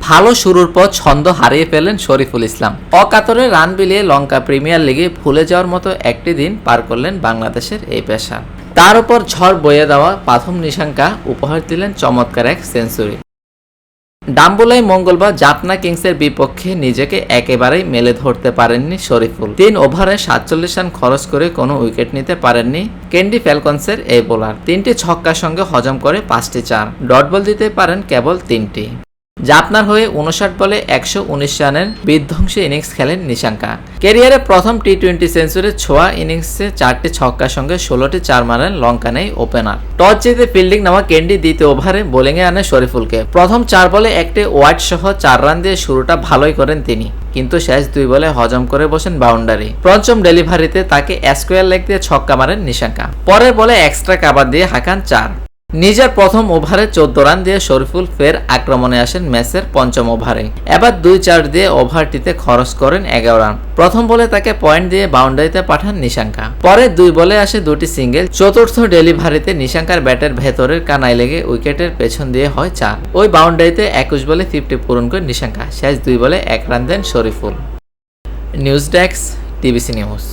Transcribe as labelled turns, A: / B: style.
A: ভালো শুরুর পর ছন্দ হারিয়ে ফেলেন শরীফুল ইসলাম। অকাতরে রান বিলিয়ে লঙ্কা প্রিমিয়ার লিগে ভুলে যাওয়ার মতো একটি দিন পার করলেন বাংলাদেশের এই পেসার। তার উপর ঝড় বয়ে দেওয়া প্রথম নিশাঙ্কা উপহার দিলেন চমৎকার এক সেঞ্চুরি। ডাম্বুলাই মঙ্গলবার জাফনা কিংসের বিপক্ষে নিজেকে একেবারেই মেলে ধরতে পারেননি শরীফুল। 3 ওভারে 47 রান খরচ করে কোনো উইকেট নিতে পারেননি ক্যান্ডি ফ্যালকনসের এই বোলার। 3টি ছক্কার সঙ্গে হজম করে 5টি চার, ডট বল দিতে পারেন কেবল 3টি। জাফনার হয়ে 59 বলে 119 রানের বিধ্বংসী ইনিংস খেলেন নিশাঙ্কা। ক্যারিয়ারে প্রথম টি20 সেঞ্চুরি ছোঁয়া ইনিংসে 4টি ছক্কার সঙ্গে 16টি চার মারেন লঙ্কানেই ওপেনার। টস জিতে ফিল্ডিং নামা ক্যান্ডি দ্বিতীয় ওভারে বোলিংয়ে আনে শরীফুলকে। প্রথম 4 বলে একটি ওয়াইড সহ 4 রান দিয়ে শুরুটা ভালোই করেন তিনি, কিন্তু শেষ 2 বলে হজম করে বসেন বাউন্ডারি। পঞ্চম ডেলিভারিতে তাকে স্কোয়ার লেগ দিয়ে ছক্কা মারেন নিশাঙ্কা। পরের বলে এক্সট্রা কাভার দিয়ে হাঁকান 4। নিজের প্রথম ওভারে 14 রান দিয়ে শরীফুল ফের আক্রমণে আসেন ম্যাচের পঞ্চম ওভারে। এবার 2-4 দিয়ে ওভারটিতে খরচ করেন 11 রান। প্রথম বলে তাকে পয়েন্ট দিয়ে বাউন্ডারিতে পাঠান নিশাঙ্কা। পরে 2 বলে আসে 2টি সিঙ্গেল। চতুর্থ ডেলিভারিতে নিশাঙ্কার ব্যাটের ভেতরের কানায় লেগে উইকেটের পেছন দিয়ে হয় 4। ওই বাউন্ডারিতে 21 বলে 50 পূরণ করে নিশাঙ্কা। শেষ 2 বলে 1 রান দেন Shoriful. News desk, TBC news.